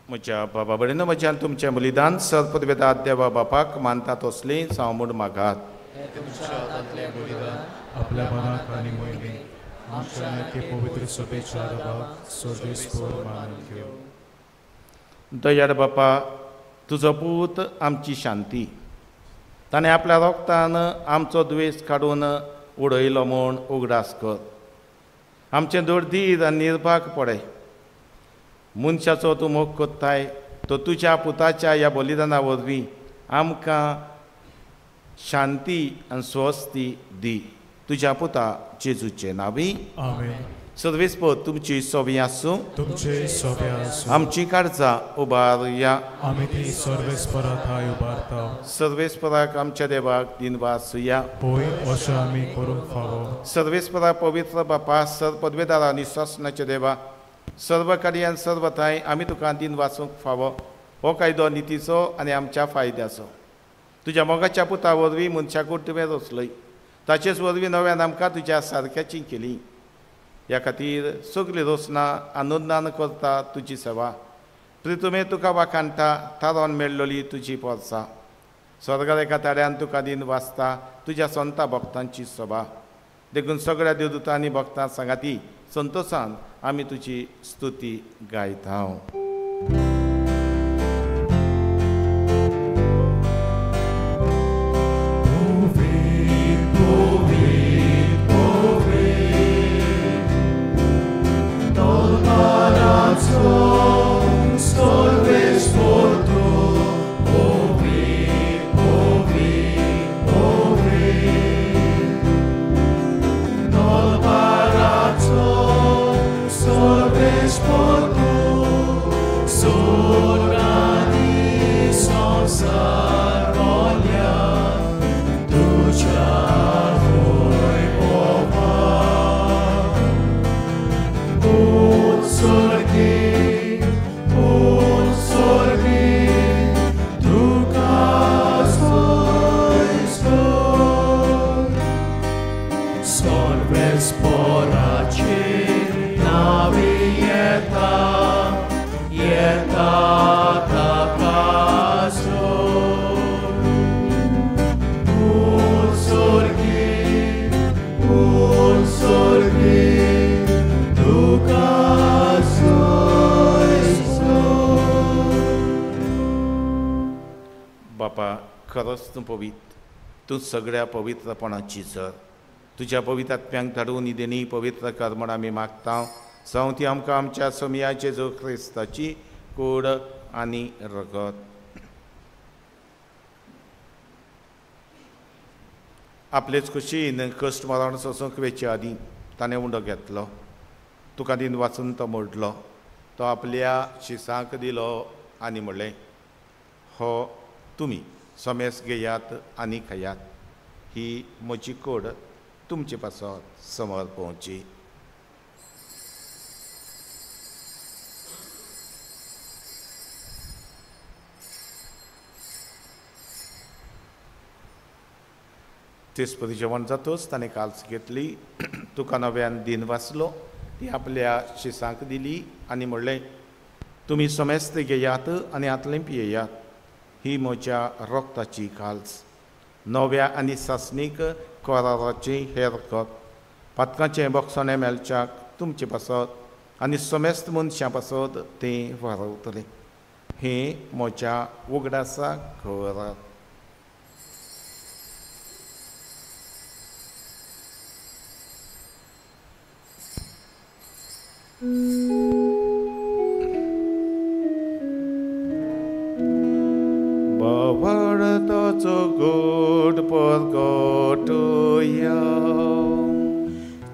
म्हज्या बाबा बरें म्हज्यान तुमचें बलिदान सर्पवेदांत देवा बापाक मानतात असलीं साव म्हूण मागात. आपल्या मनाक आनी मोहिनी आमच्या पवित्र सभेच्या रबाक सर्वेस्पर मानून घेव. दयाळ बापा तुजो पूत आमची शांती ताणें आपल्या रोगतान आमचो द्वेश काडून उडयलो म्हूण उगडास कर. आमचें दुर्दीर आनी निर्भाग पडय. मनशाचो तूं मोग कोत्ताय तो तुज्या पुताच्या ह्या बलिदाना वरवीं आमकां शांती आनी स्वस्ती दी. तुज्या पुता जेजूचे नांवी. आमेन. सर्वेस्पर तुमची सोबी आसूं. तुमचे सोबे आसूं. आमची काळजां उबारया. आमी ती सर्वेस्परा थाय उबारता. सर्वेस्पराक आमच्या देवाक दिनवासुया. पळय अशें आमी करूंक फावो. सर्वेस्परा पवित्र बापा सर पदवेदार आनी ससनाचे देवा सर्व कार्यान सर्व थाय आमी तुका दिन वाचूंक फावो. हो कायदो नितीचो आनी आमच्या फायद्याचो. तुज्या मोगाच्या पुता वरवीं मनशाकूच तुवें रचलय. ताचेच वरवीं नव्यान आमकां तुज्या सारक्याची केली. ह्या खातीर सगळीं रोसनां आनंदान करता तुजी सेवा. प्रितुमे तुका वाखाणटा थारोन मेळ्ळली तुजी पोरसां. स्वर्गार एका ताड्यान तुका दिन वाचता तुज्या संता भक्तांची सभा. देखून सगळ्या देवदूतांनी भक्तां सांगाती संतोशान आमी तुजी स्तुती गायता. खरोच तूं पवित्र. तूं सगळ्या पवित्रपणाची जर तुज्या पवित्र आत्म्यांक धाडून निदेनी पवित्र कर म्हूण आमी मागता. जावं ती आमकां आमच्या सोमया जेजू क्रिस्ताची कूड आनी रगत. आपलेच कुशीन कश्ट मरण सोसूंक वेचे आदीं ताणें उंडो घेतलो. तुका दिन वाचून तो मोडलो. तो आपल्या शिसांक दिलो आनी म्हणलें हो तुम्ही समेस घेयात आनी खायात. ही म्हजी कूड तुमचे पासत समोर पोवची. तिसपरी जेवण जातोच ताणें काल्स घेतली, तुका नव्यान दिन वाचलो, ती आपल्या शिसांक दिली आनी म्हणलें, तुमी समेस्त घेयात आनी आतलें पियेयात. ही म्हज्या रोगताची काल्स. नव्या आनी सासणीक कराराची हेर कर. पातकाचें बॉक्साणें मेलच्याक तुमचे पासत आनी समेस्त मनशां पासत तें वारवतलें. हें म्हज्या उगडासा करार. Bawartaco good porgotuya.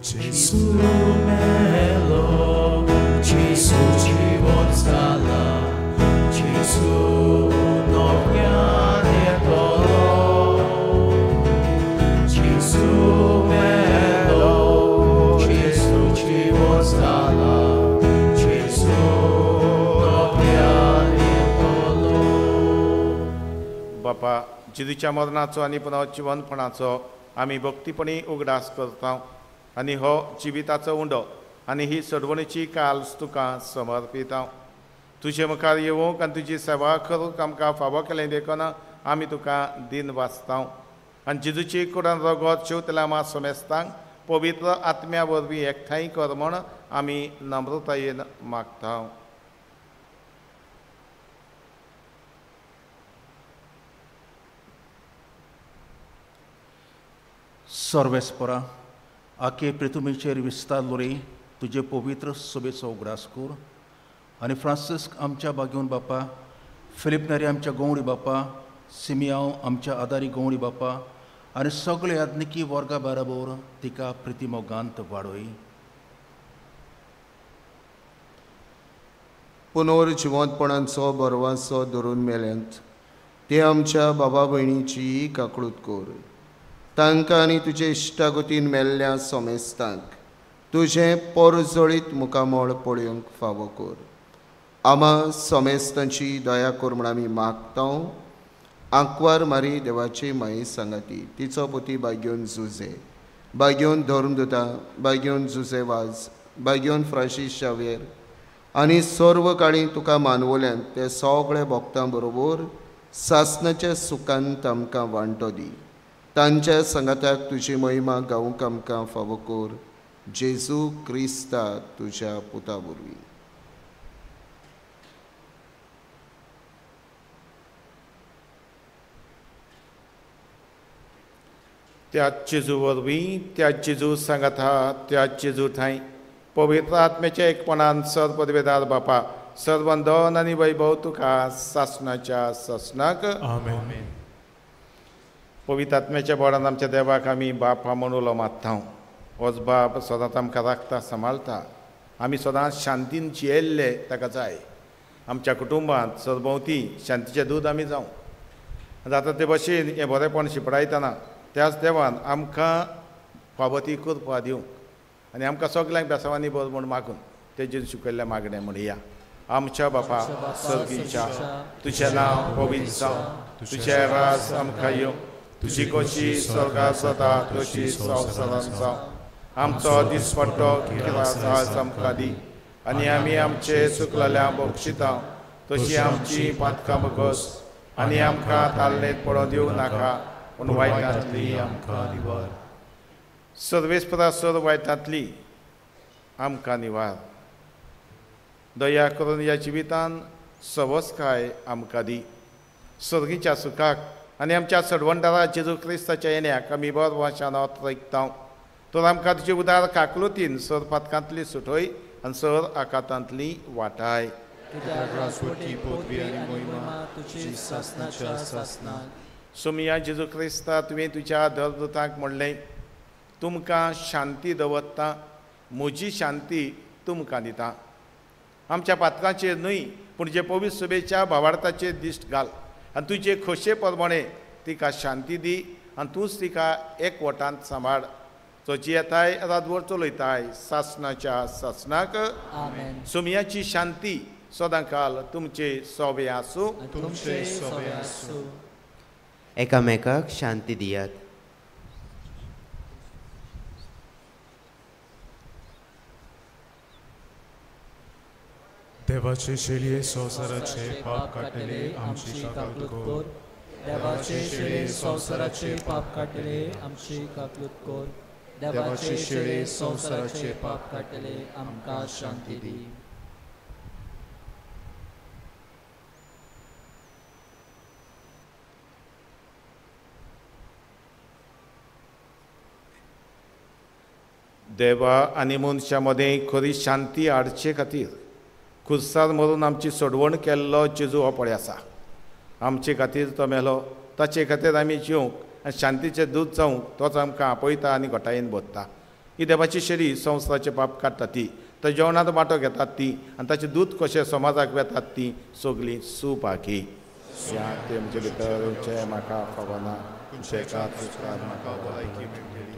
Jesu melo, Jesu život skala, Jesu novjane tolo. Jesu melo, Jesu život skala, Jesu novjane tolo. बापा, जिजूच्या मरणाचो आनी पुनर्जीवनपणाचो आमी भक्तीपणी उगडास करता आनी हो जिविताचो उंडो आनी ही सडवणीची काल्स तुका समर्पिता. तुजे मुखार येवंक आनी तुजी सेवा करूंक आमकां फावो केलें देखून आमी तुका दिन वाचता. आनी जिजूची कुडान रगत शिवतलामा समेस्तांक पवित्र आत्म्या वरवीं एकठांय कर म्हूण आमी नम्रतायेन मागता. सर्वेस्परा आखे पृथ्वीचेर विस्तारलो रे तुजे पवित्र सभेचो उगडास कर आनी फ्रांसिस्क आमच्या बागेवन बापा, फिलिप नेरी आमच्या गवंडी बापा, सिमियांव आमच्या आदारी गवंडी बापा आनी सगळे आदनिकी वर्गा बरोबर तिका प्रितीमोगांत वाडय. पुनर्जिवंतपणाचो बरवासो धरून मेल्यांत ते आमच्या बाबा भयणीची काकळूत कर. तांकां आनी तुजे इश्टागतीन मेल्ल्या समेस्तांक तुजें परजळीत मुखामळ पळोवंक फावो कर. आमा समेस्तांची दया कर म्हूण आमी मागता. आंकवार मारी देवाची माई सांगाती, तिचो पुती बाग्योन जुजे, बाग्योन धर्मदुता, बाग्योन जुजे वाज, बाग्योन फ्रांसीस शावेर आनी सर्व काळी तुका मानवल्यान ते सगळे भक्तां बरोबर सासणाच्या सुखांत आमकां वांटो दी. तांच्या संगाताक तुजी महिमा गावूंक आमकां फावो कर. जेजू क्रिस्ता तुज्या पुता वरवीं. त्याच जेजू वरवीं, त्याच जेजू सांगाता, त्याच जेजू थंय पवित्र आत्म्याच्या एकपणान सर्वपदवेदार बापा, सर्वंदन आनी वैभव तुका सासणाच्या सासणाक. आमेन. पवित्र आत्म्याच्या बोडान आमच्या देवाक आमी बापा म्हणून मागता. होच बाप सदांच आमकां राखता, सांबाळटा. आमी सदांच शांतीन जियेल्ले ताका जाय. आमच्या कुटुंबांत सरभोंवती शांतीचें दूद आमी जावं. जाता ते भशेन हें बरेंपण शिपडायतना त्याच देवान आमकां फावती करपा दिवंक आनी आमकां सगल्यांक बेसांवांनी बर म्हूण मागून तेजेर शिकयल्लें मागणें म्हणया. आमच्या बापा सर्गीच्या, तुजें नांव पवित्र जावं, तुजें राज आमकां येवं, तुजी कशी स्वर्गांत जाता तशी संवसारांत जावं. आमचो दिसपट्टो आज आमकां दी आनी आमी आमचे चुकलेल्यांक बक्षिता तशी आमची पातकां बगस आनी आमकां ताल्लेंत पडोवं दिवं नाका पूण वायटांतली आमकां निवार. सर्वेस्परा सर वायटांतली आमकां निवार. दया करून ह्या जिवितान सवस्काय आमकां दी. सर्गीच्या सुखाक आनी आमच्या सडवणदारा जेजू क्रिस्ताच्या येण्याक आमी बर वाशान ऐकता. तर आमकां तुजे उदार काकलुतीन सर पातकांतली सुटय आनी सर आकांतांतली वाटाय. सुमिया जेजू क्रिस्ता, तुवें तुज्या धर्मदूतांक म्हणलें, तुमकां शांती दवरता, म्हजी शांती तुमकां दिता. आमच्या पातकांचेर न्हय पूण जे पवित्र सभेच्या भावार्थाचेर दिश्ट घाल आनी तुजे खोशे प्रमाणे तिका शांती दी आनी तूंच तिका एकवटांत सांबाळ तुजी येताय रातभर चलयताय सासणाच्या सासणाक सुमयाची शांती सदांकाल तुमचे सोबे आसूं एकामेकाक शांती दियात. देवाचे शेळये संवसाराचे पाप काडटले आमची काकूत कोर. देवाचे शेळे संवसाराचे पाप काडटले आमची काकूत कोर. देवाचे शेळे संवसाराचे पाप काडटले आमकां शांती दी. देवा आनी मनशा मदें खरी शांती हाडचे खातीर खुर्सार मरून आमची सोडवण केल्लो जेजू हो पळय आसा. आमचे खातीर तो मेलो, ताचे खातीर आमी जिवंक आनी शांतीचें दूत जावंक तोच आमकां आपयता आनी घोटायेन बोदता. ही देवाची शेळी संवसाराचे पाप काडटा ती, तो जेवणाचो वांटो घेतात ती आनी ताचें दूत कशें समाजाक वेतात ती सगळीं सुभागी. ते म्हणजे भितर म्हाका खबरना म्हाका भलायकी मेळटली.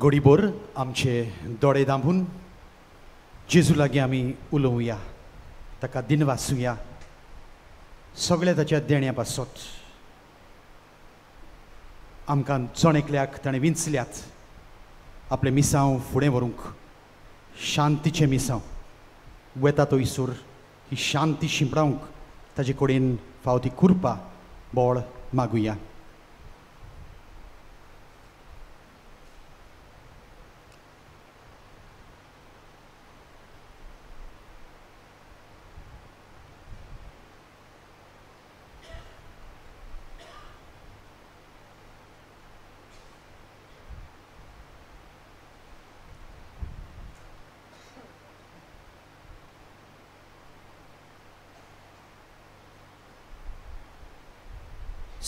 घोडीभर आमचे दोळे दांबून जेजू लागीं आमी उलोवया, ताका दिनवासुया, सगळे ताच्या देण्या पासत. आमकां चोणेकल्याक ताणें विंचल्यात आपले मिसांव फुडें व्हरूंक, शांतीचें मिसांव वेता थंयसर ही शांती शिंपडावंक ताजे कडेन फावती कृपा बोळ मागुया.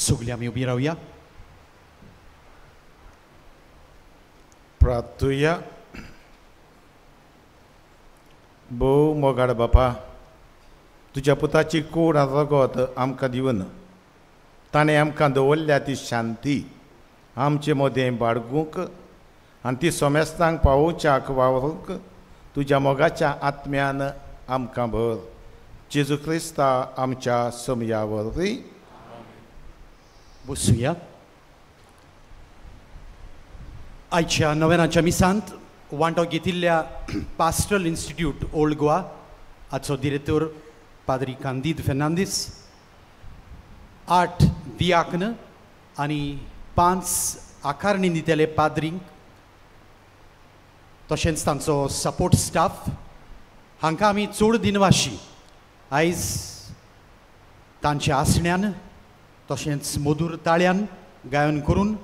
सगळीं आमी उबी रावया. प्रार्थुया. भोव मोगाड बापा, तुज्या पुताची कूड रगत आमकां दिवन ताणें आमकां दवरल्या ती शांती आमचे मदें बाळगूंक आनी ती सोमेस्तांक पावोवच्याक वावरूंक तुज्या मोगाच्या आत्म्यान आमकां भर. जेजू क्रिस्ता आमच्या समया वरवीं. बसूया. आयच्या नव्यानाच्या मिसांत वांटो घेतिल्ल्या पास्टरल इन्स्टिट्यूट ओल्ड गोवा हाचो डिरेक्टर पाद्री कांदीद फेर्नांदीस, 8 दियाकन आनी 5 आकारणी दितेले पाद्रींक, तशेंच तांचो सपोर्ट स्टाफ हांकां आमी चड दिनवाशी आयज तांच्या आसण्यान तशेंच मधुर ताळ्यान गायन करून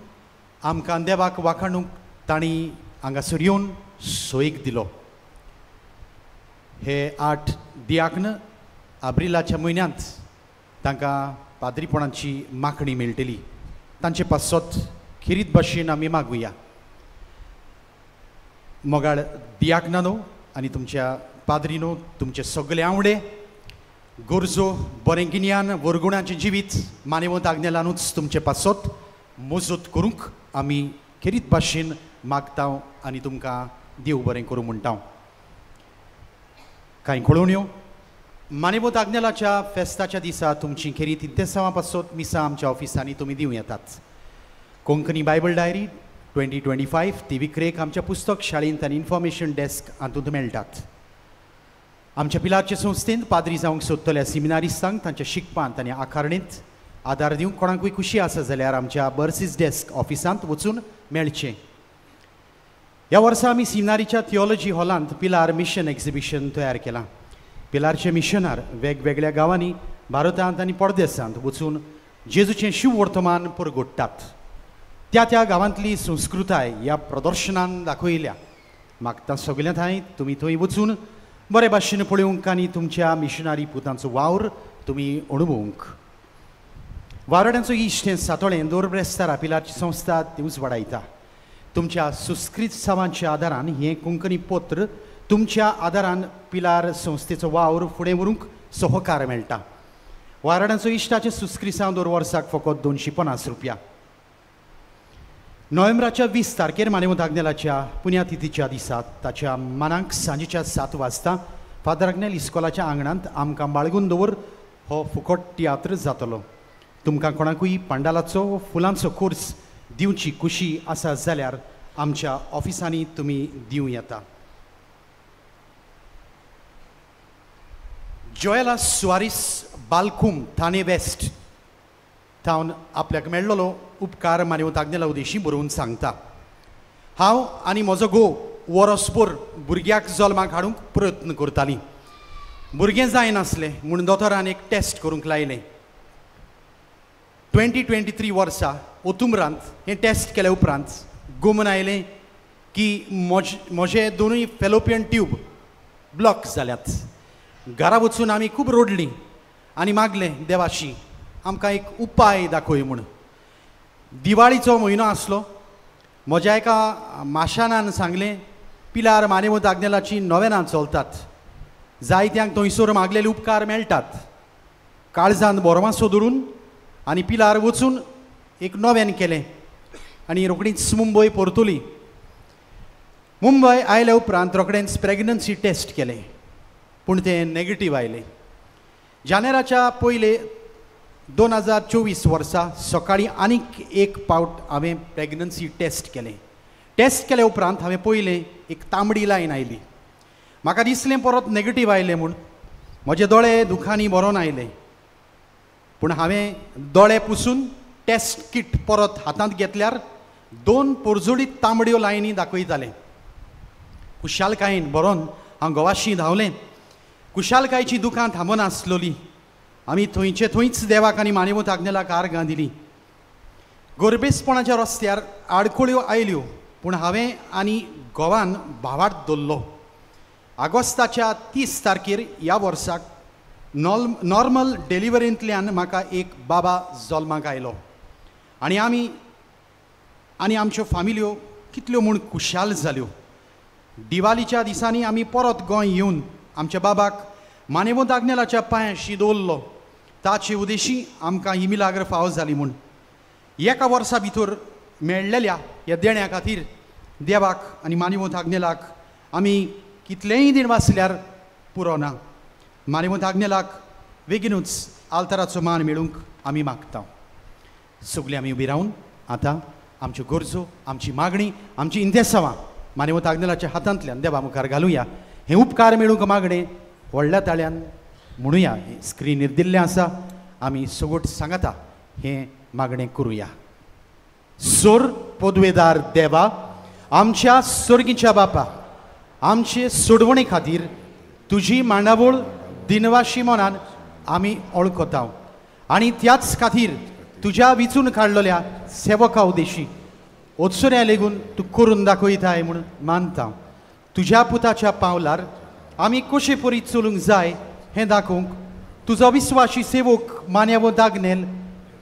आमकां देवाक वाखाणूंक तांणी हांगासर येवन सोयीक दिलो. हे 8 दियाकन एप्रिलाच्या म्हयन्यांत तांकां पाद्रीपणाची मागणी मेळटली. तांचे पासत खिरीत भाशेन आमी मागुया. मोगाळ दियाकनानो आनी तुमच्या पाद्रीनो, तुमचे सगळे आवडे गरजो बरें गिन्यान वरगुणाचें जिवीत मानेवंत आज्ञेलानूच तुमचे पासत मजत करूंक आमी खेरीत भाशेन मागता आनी तुमकां देव बरें करूं म्हणटा. कांय कळोवण्यो. मानेवंत आज्ञेलाच्या फेस्ताच्या दिसा तुमची खेरीत इंतेसांवा पासत मिसां आमच्या ऑफिसांनी तुमी दिवं येतात. कोंकणी बायबल डायरी 2025 ती विक्रेक आमच्या पुस्तक शाळेंत आनी इन्फॉर्मेशन डेस्क हातूंत मेळटात. आमच्या पिलारचे संस्थेंत पाद्री जावंक सोदतल्या सिमिनारिस्तांक तांच्या शिकपांत आनी आकारणेंत आदार दिवंक कोणाकूय खुशी आसा जाल्यार आमच्या बर्सीस डेस्क ऑफिसांत वचून मेळचें. ह्या वर्सा आमी सिमिनारीच्या थियोलॉजी हॉलांत पिलार मिशन एक्झिबिशन तयार केलां. पिलारचे मिशनार वेगवेगळ्या गांवांनी भारतांत आनी परदेसांत वचून जेजूचें शिव वर्तमान परगोडटात. त्या त्या गांवांतली संस्कृताय ह्या प्रदर्शनान दाखयल्या. मागता सगळ्या थंय तुमी थंय वचून बरे भाशेन पळोवंक आनी तुमच्या मिशनारी पुतांचो वावर तुमी अणभवूंक. वारड्यांचो इश्ट हें सातोळें दोर ब्रेस्तारा पिलारची संस्था दिवस वाडयता. तुमच्या सुस्कृत सावांच्या आदारान हें कोंकणी पत्र तुमच्या आदारान पिलार संस्थेचो वावर फुडें व्हरूंक सहकार मेळटा. वारड्यांचो इश्टाचे सुस्क्रिसांव दर वर्साक फकत 250 रुपया. नोव्हेंबराच्या 20 तारखेर मानेवंत आग्नेलाच्या पुण्यतिथीच्या दिसा ताच्या मानांक सांजेच्या 7 वाजता फादर आग्नेल इस्कॉलाच्या आंगणांत आमकां बाळगून दवर हो फुकट तियात्र जातलो. तुमकां कोणाकूय पांडालाचो वा फुलांचो कोर्स दिवची खुशी आसा जाल्यार आमच्या ऑफिसांनी तुमी दिवं येता. जोएला सुवारीस बालकुम थाने वेस्ट थावन आपल्याक मेळ्ळलो उपकार मानेवंत आग्नेला उदेशी बरोवन सांगता. हांव आनी म्हजो घोव वरसभर भुरग्याक जल्माक हाडूंक प्रयत्न करतालीं. भुरगें जायनासलें म्हूण दोतोरान एक टेस्ट करूंक लायलें. 2023 वर्सा ओतुंबरांत हें टेस्ट केल्या उपरांत गमून आयलें की म्हजे दोनूय फेलोपियन ट्यूब ब्लॉक जाल्यात. घरा वचून आमी खूब रोडलीं आनी मागलें देवाशी आमकां एक उपाय दाखय म्हूण. दिवाळीचो म्हयनो आसलो. म्हज्या एका माशानान सांगलें पिलार मानेवंत आग्नेलाची नोवेनां चलतात. जायत्यांक थंयसर मागलेले उपकार मेळटात. काळजांत बोरमासो धरून आनी पिलार वचून एक नोवेन केलें आनी रोखडीच मुंबय परतुली. मुंबय आयल्या उपरांत रोखडेंच प्रेग्नन्सी टेस्ट केलें पूण तें नेगेटीव आयलें. जानेराच्या पयले 2024 वर्सा सकाळीं आनीक एक फावट हांवें प्रेग्नन्सी टेस्ट केलें. टेस्ट केले उपरांत हांवें पयलें एक तांबडी लायन आयली. म्हाका दिसलें परत नेगेटीव आयलें म्हूण. म्हजे दोळे दुखांनी भरोन आयले. पूण हांवें दोळे पुसून टेस्ट किट परत हातांत घेतल्यार 2 पोरजोडीत तांबड्यो लायनी दाखयताले. कुशालकायेन बरोवन हांव गोवाशी धांवलें. कुशालकायेची दुकान थांबनासलोली. आमी थंयचे थंयच देवाक आनी मानेवंत आग्नेलाक आर्गां दिलीं. गोरबेसपणाच्या रस्त्यार आडखळ्यो आयल्यो पूण हांवें आनी घोवान भावार्थ दवरलो. ऑगस्टाच्या 30 तारखेर ह्या वर्साक नॉर्मल डिलिव्हरींतल्यान म्हाका एक बाबा जल्माक आयलो. आनी आमी आमच्यो फामिल्यो कितल्यो म्हूण खुशाल जाल्यो. दिवालीच्या दिसांनी आमी परत गोंय येवन आमच्या बाबाक मानेवंत आग्नेलाच्या पांयाशी दवरलो. ताचे उदेशी आमकां ही मिलाग्र फावो जाली म्हूण. एका वर्सा भितर मेळ्ळेल्या ह्या देण्या खातीर देवाक आनी मानेवंत आग्नेलाक आमी कितलेंय दिन वाचल्यार पुरो ना. मानेवंत आग्नेलाक बेगीनूच आल्ताराचो मान मेळूंक आमी मागता. सगळीं आमी उबी रावन आतां आमच्यो गरजो, आमची मागणी, आमची इंतेसांवां मानेवंत आग्नेलाच्या हातांतल्यान देवा मुखार घालुया. हे उपकार मेळूंक मागणें व्हडल्या ताळ्यान म्हणुया. स्क्रीनीर दिल्लें आसा. आमी सगोट सांगता हें मागणें करुया. सोर पदवेदार देवा, आमच्या सर्गीच्या बापा, आमचे सोडवणे खातीर तुजी मांडावळ दिनवाशी मनान आमी वळखता आनी त्याच खातीर तुज्या विचून काडलेल्या सेवका उदेशी ओत्सऱ्या लेगून तूं करून दाखयताय म्हूण मानता. तुज्या पुताच्या पावलार आमी कशे परी चलूंक जाय हें दाखोवंक तुजो विस्वाशी सेवक मानेवंत आग्नेल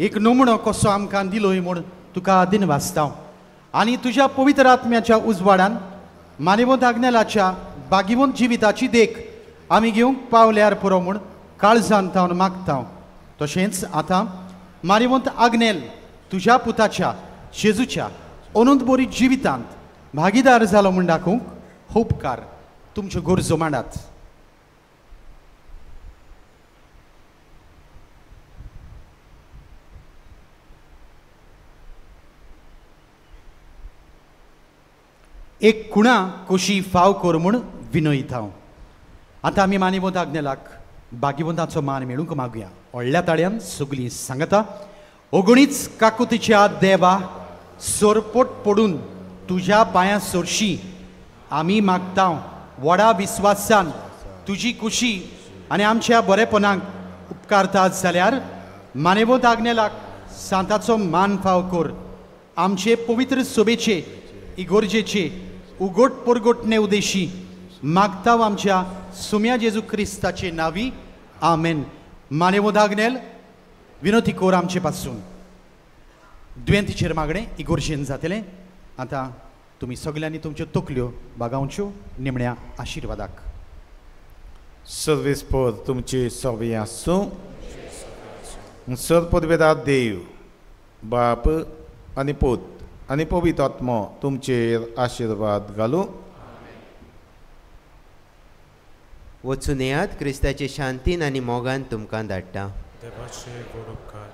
एक नमुनो कसो आमकां दिलोय म्हूण तुका दिनवासता. आनी तुज्या पवित्र आत्म्याच्या उजवाडान मानेवंत आग्नेलाच्या बागीवंत जिविताची देख आमी घेवंक पावल्यार पुरो म्हूण काळजान तावन मागता. तशेंच आतां मानेवंत आग्नेल तुज्या पुताच्या जेजूच्या अनंत बरी जिवितांत भागीदार जालो म्हूण दाखोवंक उपकार तुमच्यो गरजो मांडात. एक कुणा कशी फाव कर म्हूण विनयता. आतां आमी मानेवंत आग्नेलाक बागीवंताचो मान मेळूंक मागुया. व्हडल्या ताळ्यान सगळीं सांगता. अगणीच काकुतीच्या देवा, सोरपोट पडून तुज्या पांयां सोरशी आमी मागता. व्हडा विस्वासान तुजी खुशी आनी आमच्या बरेपणाक उपकारतात जाल्यार मानेवंत आग्नेलाक सांताचो मान फाव कर. आमचे पवित्र सोबेचे इगोर्जेचे उगोट परगोटणे उदेशी मागता आमच्या सुम्या जेजू क्रिस्ताचे नावी. आमेन. मानेवंत आग्नेल विनोती कोर आमचे पासून. दुयेंतीचेर मागणें इगोर्जेन जातलें. आतां तुमी सगल्यांनी तुमच्यो तकल्यो बागावच्यो निमण्या आशिर्वादाक. सर्वेस्पर तुमचे सवे आसूं. सर्वपदवेदार देव, बाप आनी पूत आनी पवित्र आत्मो तुमचेर आशिर्वाद घालूं. वचून येयात. क्रिस्ताचे शांतीन आनी मोगान तुमकां धाडटा. देवाचे गोड उपकार.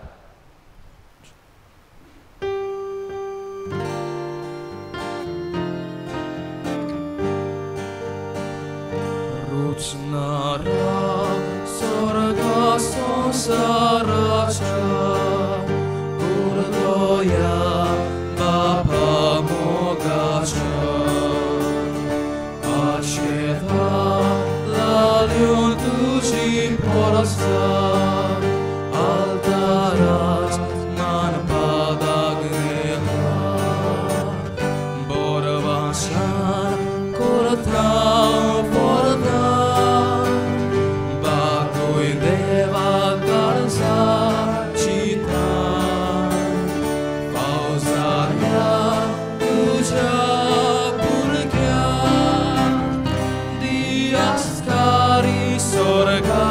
रुचणारा स्वर्गा संसाराच्या उरदोया बापा मोगाच्या आशेता लालियो तुझी परस्ता altaras man padagnela borvasan kortao porta bakoi deva garza chita pausaya tuja purkya diastari sorga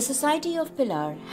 The Society of Pilar has